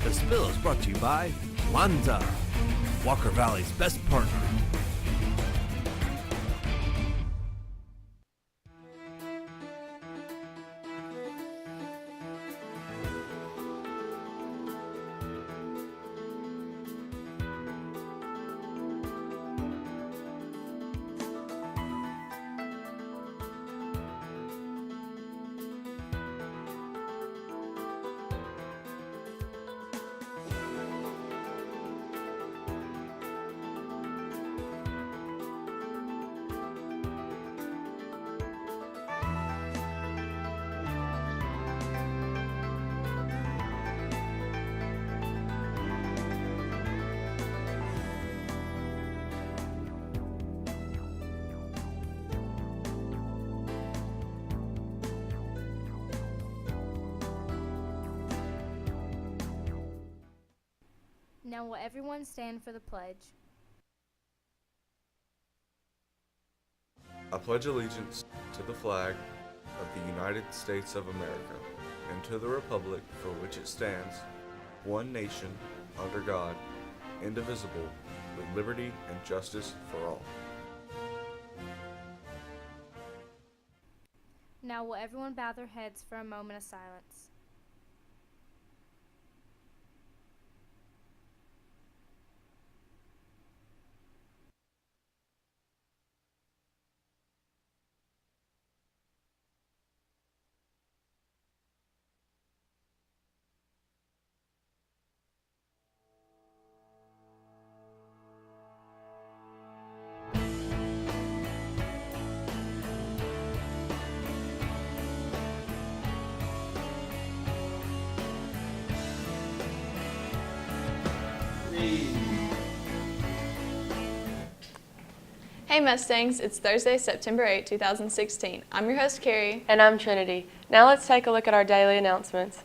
The Spill is brought to you by Lanza, Walker Valley's best partner. Now will everyone stand for the pledge? I pledge allegiance to the flag of the United States of America and to the republic for which it stands, one nation, under God, indivisible, with liberty and justice for all. Now will everyone bow their heads for a moment of silence? Hey Mustangs, it's Thursday, September 8, 2016. I'm your host, Carrie. And I'm Trinity. Now let's take a look at our daily announcements.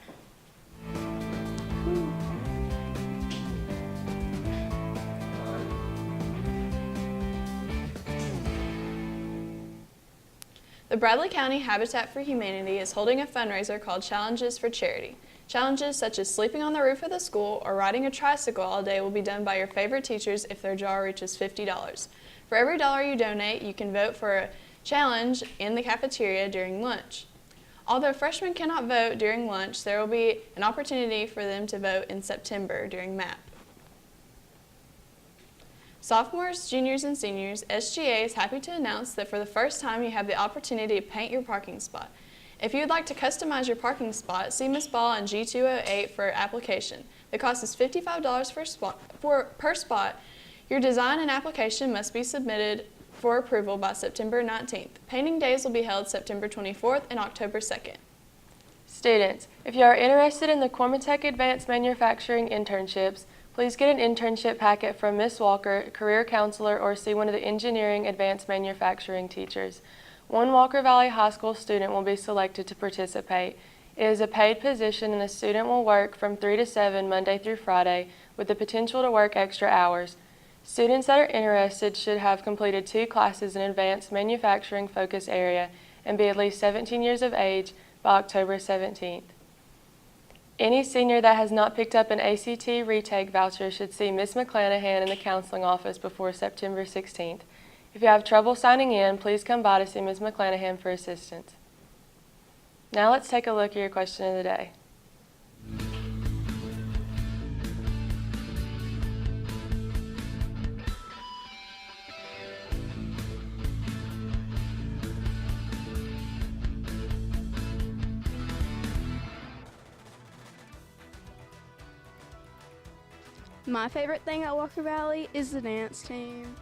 The Bradley County Habitat for Humanity is holding a fundraiser called Challenges for Charity. Challenges such as sleeping on the roof of the school or riding a tricycle all day will be done by your favorite teachers if their jar reaches $50. For every dollar you donate, you can vote for a challenge in the cafeteria during lunch. Although freshmen cannot vote during lunch, there will be an opportunity for them to vote in September during MAP. Sophomores, juniors, and seniors, SGA is happy to announce that for the first time you have the opportunity to paint your parking spot. If you would like to customize your parking spot, see Ms. Ball in G208 for application. The cost is $55 per spot. Your design and application must be submitted for approval by September 19th. Painting days will be held September 24th and October 2nd. Students, if you are interested in the Cormatech Advanced Manufacturing Internships, please get an internship packet from Ms. Walker, career counselor, or see one of the Engineering Advanced Manufacturing teachers. One Walker Valley High School student will be selected to participate. It is a paid position and the student will work from 3 to 7 Monday through Friday with the potential to work extra hours. Students that are interested should have completed 2 classes in advanced manufacturing focus area and be at least 17 years of age by October 17th. Any senior that has not picked up an ACT retake voucher should see Ms. McClanahan in the counseling office before September 16th. If you have trouble signing in, please come by to see Ms. McClanahan for assistance. Now let's take a look at your question of the day. My favorite thing at Walker Valley is the dance team.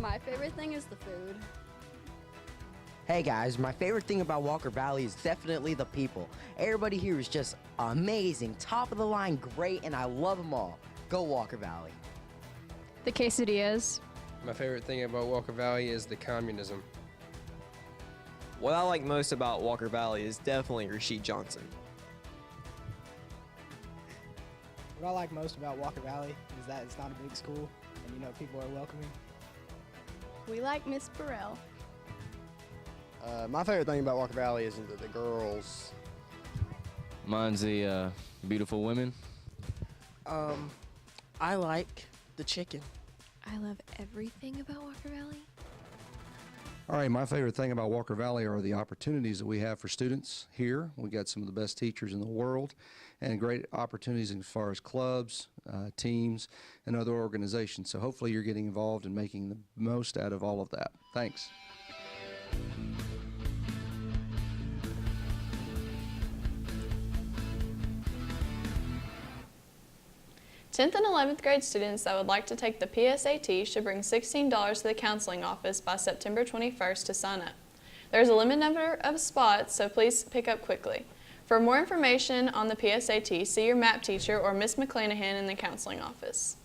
My favorite thing is the food. Hey guys, my favorite thing about Walker Valley is definitely the people. Everybody here is just amazing, top of the line, great, and I love them all. Go Walker Valley. The quesadillas. My favorite thing about Walker Valley is the communism. What I like most about Walker Valley is definitely Rasheed Johnson. What I like most about Walker Valley is that it's not a big school and people are welcoming. We like Miss Burrell. My favorite thing about Walker Valley is the girls. Mine's the beautiful women. I like the chicken. I love everything about Walker Valley. All right, my favorite thing about Walker Valley are the opportunities that we have for students here. We got some of the best teachers in the world and great opportunities as far as clubs, teams, and other organizations. So hopefully you're getting involved and making the most out of all of that. Thanks. 10th and 11th grade students that would like to take the PSAT should bring $16 to the counseling office by September 21st to sign up. There's a limited number of spots, so please pick up quickly. For more information on the PSAT, see your MAP teacher or Miss McClanahan in the counseling office.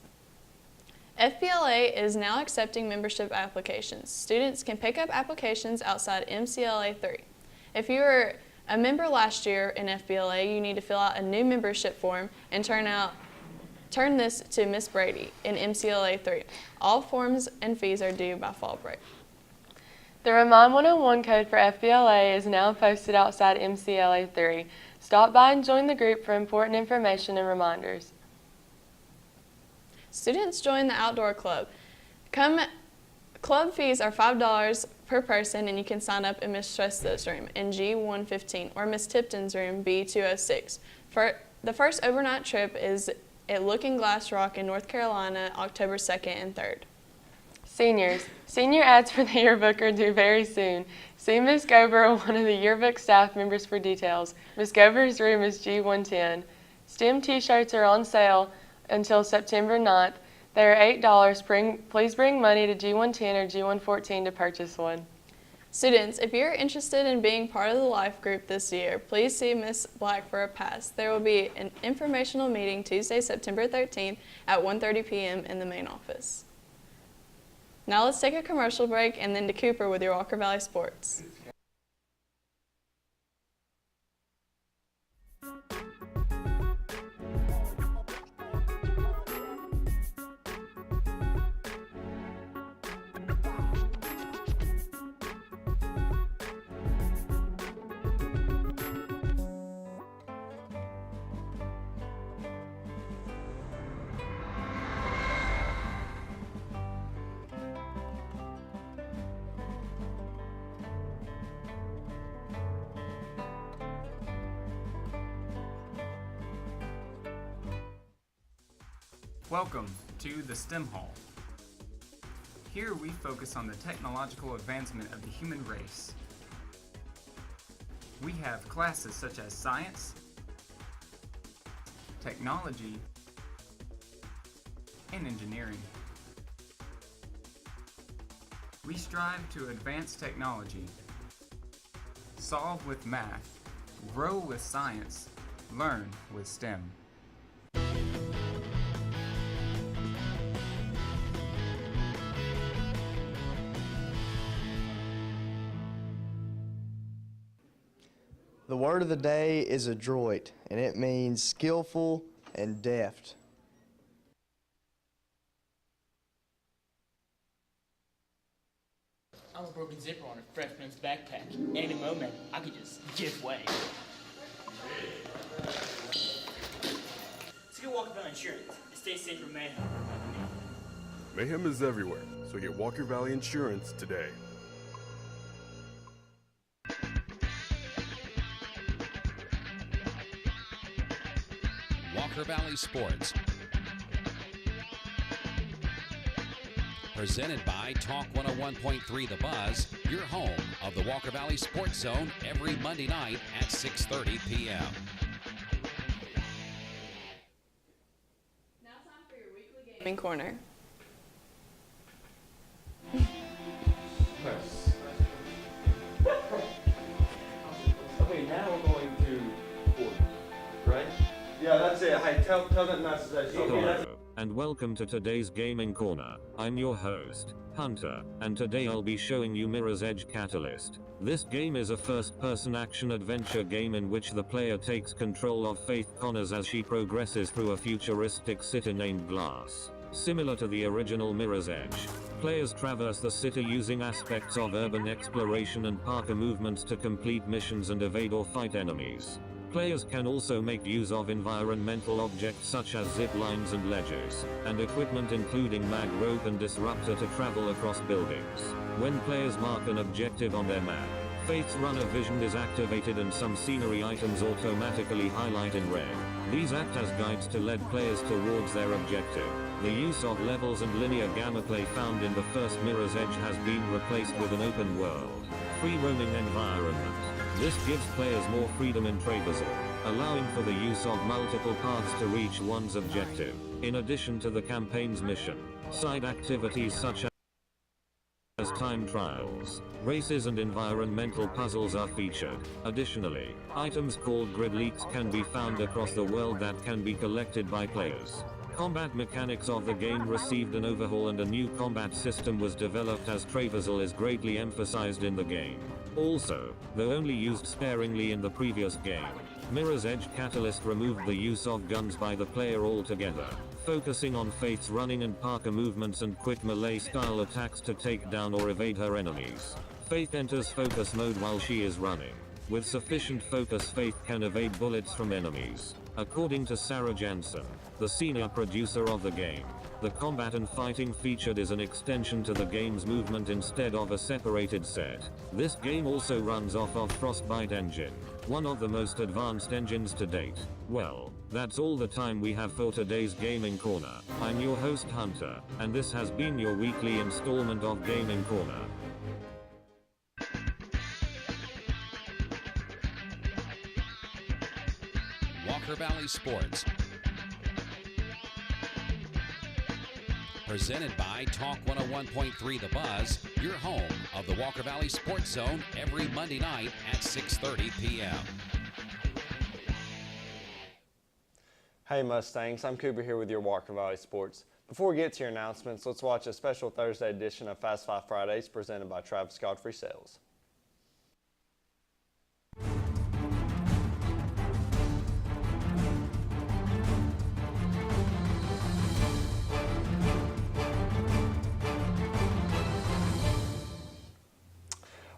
Fbla is now accepting membership applications. Students can pick up applications outside MCLA 3. If you were a member last year in Fbla, you need to fill out a new membership form and turn this to Miss Brady in MCLA 3. All forms and fees are due by fall break. The Remind 101 code for Fbla is now posted outside MCLA 3. Stop by and join the group for important information and reminders. Students join the outdoor club. Club fees are $5 per person, and you can sign up in Miss Tresto's room in G115 or Miss Tipton's room B206. The first overnight trip is at Looking Glass Rock in North Carolina, October 2nd and 3rd. Seniors, senior ads for the yearbook are due very soon. See Ms. Gober or one of the yearbook staff members for details. Ms. Gober's room is G110. STEM t-shirts are on sale until September 9th. They are $8. Please bring money to G110 or G114 to purchase one. Students, if you're interested in being part of the life group this year, please see Ms. Black for a pass. There will be an informational meeting Tuesday, September 13th at 1:30 p.m. in the main office. Now let's take a commercial break and then to Cooper with your Walker Valley Sports. Welcome to the STEM Hall. Here we focus on the technological advancement of the human race. We have classes such as science, technology, and engineering. We strive to advance technology, solve with math, grow with science, learn with STEM. The word of the day is adroit, and it means skillful and deft. I'm a broken zipper on a freshman's backpack. Any moment, I could just give way. Let's get Walker Valley Insurance and stay safe from mayhem. Mayhem is everywhere, so get Walker Valley Insurance today. Walker Valley Sports. Presented by Talk 101.3 The Buzz, your home of the Walker Valley Sports Zone every Monday night at 6:30 p.m. Now time for your weekly gaming corner. Okay, now we're going to quarters, right? Yeah, that's it. Hey, tell that message. Hello, and welcome to today's Gaming Corner. I'm your host, Hunter, and today I'll be showing you Mirror's Edge Catalyst. This game is a first-person action-adventure game in which the player takes control of Faith Connors as she progresses through a futuristic city named Glass. Similar to the original Mirror's Edge, players traverse the city using aspects of urban exploration and parkour movements to complete missions and evade or fight enemies. Players can also make use of environmental objects such as zip lines and ledges, and equipment including mag rope and disruptor to travel across buildings. When players mark an objective on their map, Faith's runner vision is activated and some scenery items automatically highlight in red. These act as guides to lead players towards their objective. The use of levels and linear gamma play found in the first Mirror's Edge has been replaced with an open world, free roaming environment. This gives players more freedom in traversal, allowing for the use of multiple paths to reach one's objective. In addition to the campaign's mission, side activities such as time trials, races and environmental puzzles are featured. Additionally, items called grid leaks can be found across the world that can be collected by players. Combat mechanics of the game received an overhaul and a new combat system was developed as traversal is greatly emphasized in the game. Also, though only used sparingly in the previous game, Mirror's Edge Catalyst removed the use of guns by the player altogether, focusing on Faith's running and Parker movements and quick melee-style attacks to take down or evade her enemies. Faith enters focus mode while she is running. With sufficient focus, Faith can evade bullets from enemies. According to Sarah Jansen, the senior producer of the game, the combat and fighting featured is an extension to the game's movement instead of a separated set. This game also runs off of Frostbite engine, one of the most advanced engines to date. Well, that's all the time we have for today's Gaming Corner. I'm your host Hunter, and this has been your weekly installment of Gaming Corner. Walker Valley Sports. Presented by Talk 101.3 The Buzz, your home of the Walker Valley Sports Zone every Monday night at 6:30 p.m. Hey Mustangs, I'm Cooper here with your Walker Valley Sports. Before we get to your announcements, let's watch a special Thursday edition of Fast 5 Fridays presented by Travis Godfrey Sales.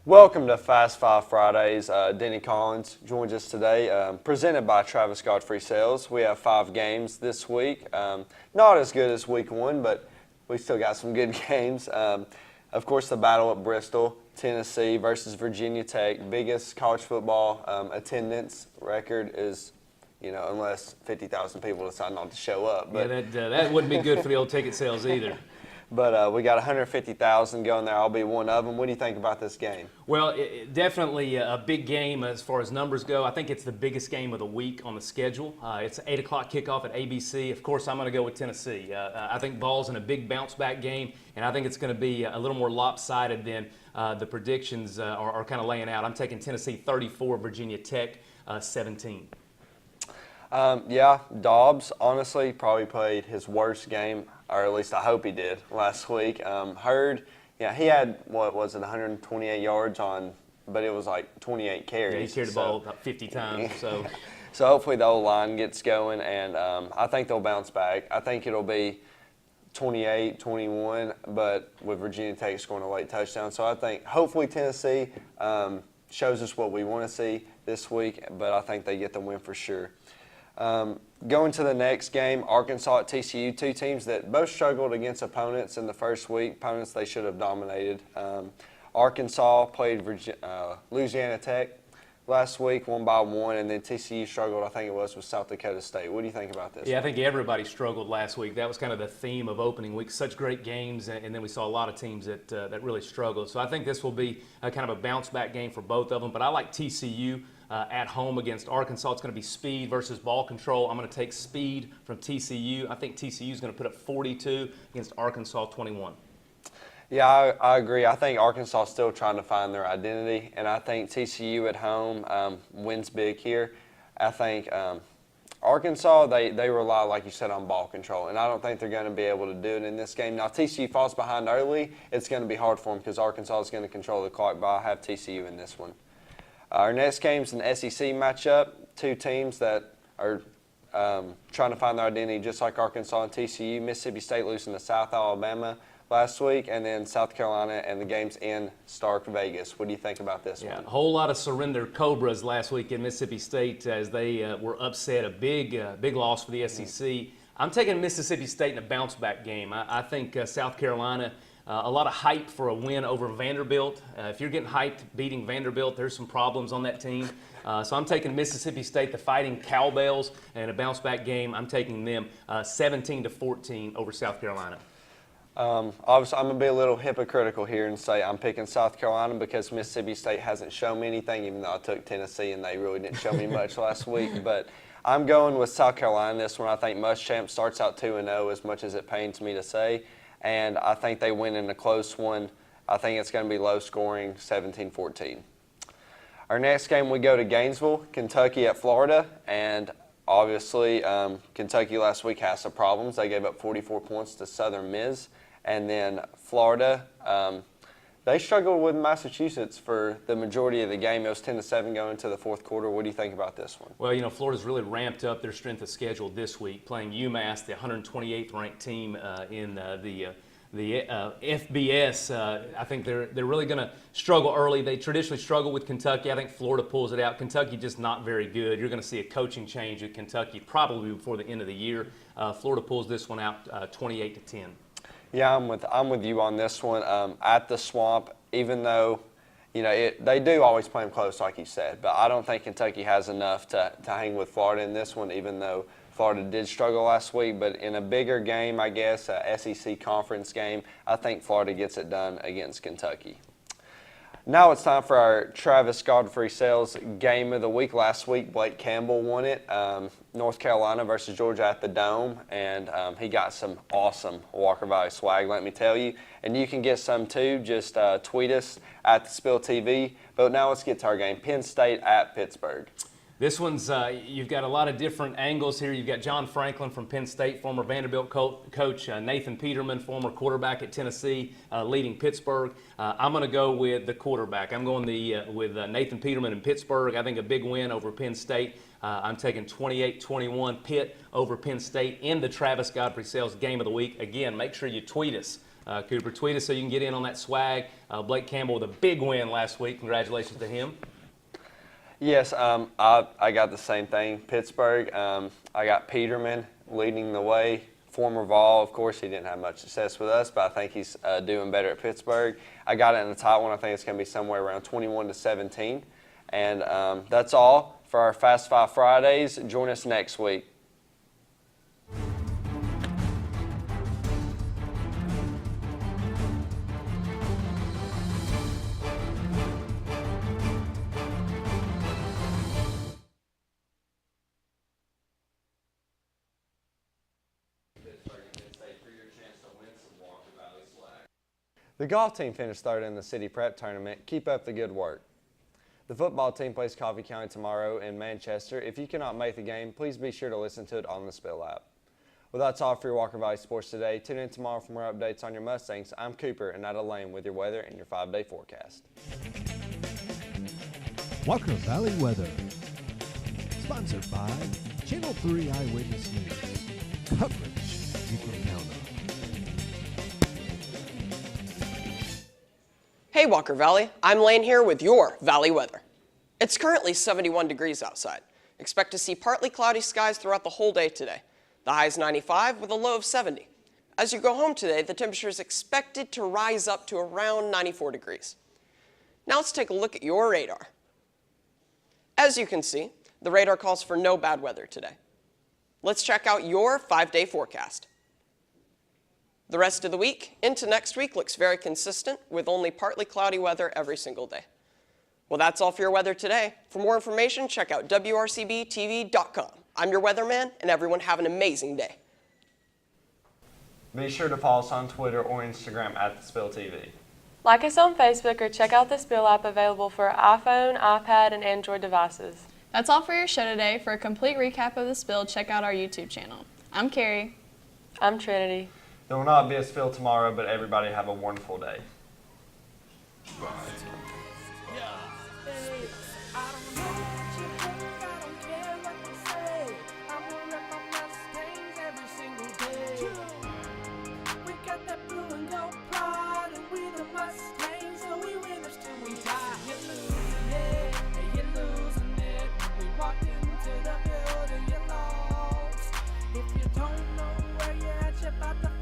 Welcome to Fast 5 Fridays. Denny Collins joins us today, presented by Travis Godfrey Sales. We have 5 games this week. Not as good as week 1, but we still got some good games. Of course, the battle at Bristol, Tennessee versus Virginia Tech. Biggest college football attendance record is, you know, unless 50,000 people decide not to show up. But yeah, that wouldn't be good for the old ticket sales either. But we got 150,000 going there. I'll be one of them. What do you think about this game? Well, definitely a big game as far as numbers go. I think it's the biggest game of the week on the schedule. It's an 8 o'clock kickoff at ABC. Of course, I'm going to go with Tennessee. I think Ball's in a big bounce-back game, and I think it's going to be a little more lopsided than the predictions are kind of laying out. I'm taking Tennessee 34, Virginia Tech 17. Yeah, Dobbs, honestly, probably played his worst game, or at least I hope he did, last week. He had, 128 yards on, but it was like 28 carries. Yeah, he carried the ball about 50 times. So hopefully the O-line gets going, and I think they'll bounce back. I think it'll be 28-21, but with Virginia Tech scoring a late touchdown. So I think hopefully Tennessee shows us what we want to see this week, but I think they get the win for sure. Going to the next game, Arkansas at TCU, 2 teams that both struggled against opponents in the first week, opponents they should have dominated. Arkansas played Louisiana Tech last week, 1-1, and then TCU struggled, I think it was, with South Dakota State. What do you think about this? Yeah, I think everybody struggled last week. That was kind of the theme of opening week. Such great games, and then we saw a lot of teams that really struggled. So I think this will be kind of a bounce-back game for both of them, but I like TCU. At home against Arkansas. It's going to be speed versus ball control. I'm going to take speed from TCU. I think TCU is going to put up 42 against Arkansas 21. Yeah, I agree. I think Arkansas is still trying to find their identity, and I think TCU at home wins big here. I think Arkansas, they rely, like you said, on ball control, and I don't think they're going to be able to do it in this game. Now, TCU falls behind early. It's going to be hard for them because Arkansas is going to control the clock, but I have TCU in this one. Our next game is an SEC matchup, 2 teams that are trying to find their identity just like Arkansas and TCU. Mississippi State losing to South Alabama last week, and then South Carolina, and the game's in Stark Vegas. What do you think about this one? A whole lot of surrender Cobras last week in Mississippi State as they were upset. A big loss for the SEC. I'm taking Mississippi State in a bounce-back game. I think South Carolina, a lot of hype for a win over Vanderbilt. If you're getting hyped beating Vanderbilt, there's some problems on that team. So I'm taking Mississippi State, the Fighting Cowbells, in a bounce-back game. I'm taking them 17-14 over South Carolina. Obviously, I'm going to be a little hypocritical here and say I'm picking South Carolina because Mississippi State hasn't shown me anything, even though I took Tennessee and they really didn't show me much last week. But I'm going with South Carolina this one. I think Muschamp starts out 2-0, as much as it pains me to say, and I think they win in a close one. I think it's going to be low scoring, 17-14. Our next game, we go to Gainesville, Kentucky at Florida, and obviously Kentucky last week has some problems. They gave up 44 points to Southern Miss. And then Florida, they struggled with Massachusetts for the majority of the game. It was 10-7 going into the fourth quarter. What do you think about this one? Well, you know, Florida's really ramped up their strength of schedule this week, playing UMass, the 128th ranked team in the FBS. I think they're really going to struggle early. They traditionally struggle with Kentucky. I think Florida pulls it out. Kentucky just not very good. You're going to see a coaching change at Kentucky probably before the end of the year. Florida pulls this one out 28-10. Yeah, I'm with you on this one. At the Swamp, even though, you know, they do always play them close, like you said, but I don't think Kentucky has enough to hang with Florida in this one, even though Florida did struggle last week. But in a bigger game, I guess, a SEC conference game, I think Florida gets it done against Kentucky. Now it's time for our Travis Godfrey Sales Game of the Week. Last week, Blake Campbell won it, North Carolina versus Georgia at the Dome, and he got some awesome Walker Valley swag, let me tell you. And you can get some too. Just tweet us at @TheSpillTV. But now let's get to our game, Penn State at Pittsburgh. This one's, you've got a lot of different angles here. You've got John Franklin from Penn State, former Vanderbilt coach, Nathan Peterman, former quarterback at Tennessee, leading Pittsburgh. I'm going to go with the quarterback. I'm going with Nathan Peterman in Pittsburgh. I think a big win over Penn State. I'm taking 28-21 Pitt over Penn State in the Travis Godfrey Sales Game of the Week. Again, make sure you tweet us. Cooper, tweet us so you can get in on that swag. Blake Campbell with a big win last week. Congratulations to him. Yes, I got the same thing. Pittsburgh, I got Peterman leading the way. Former Vol, of course, he didn't have much success with us, but I think he's doing better at Pittsburgh. I got it in the tight one. I think it's going to be somewhere around 21-17. And that's all for our Fast Five Fridays. Join us next week. The golf team finished third in the City Prep Tournament. Keep up the good work. The football team plays Coffee County tomorrow in Manchester. If you cannot make the game, please be sure to listen to it on the Spill app. Well, that's all for your Walker Valley Sports today. Tune in tomorrow for more updates on your Mustangs. I'm Cooper and Nada Lane with your weather and your 5-day forecast. Walker Valley Weather. Sponsored by Channel 3 Eyewitness News. Coverage you can count on. Hey Walker Valley, I'm Lane here with your Valley weather. It's currently 71 degrees outside. Expect to see partly cloudy skies throughout the whole day today. The high is 95 with a low of 70. As you go home today, the temperature is expected to rise up to around 94 degrees. Now let's take a look at your radar. As you can see, the radar calls for no bad weather today. Let's check out your 5-day forecast. The rest of the week into next week looks very consistent with only partly cloudy weather every single day. Well, that's all for your weather today. For more information, check out WRCBTV.com. I'm your weatherman, and everyone have an amazing day. Be sure to follow us on Twitter or Instagram at @TheSpillTV. Like us on Facebook or check out the Spill app available for iPhone, iPad, and Android devices. That's all for your show today. For a complete recap of the Spill, check out our YouTube channel. I'm Carrie. I'm Trinity. There will not be a spill tomorrow, but everybody have a wonderful day. We got that blue and gold. Don't know where you're at, you're about to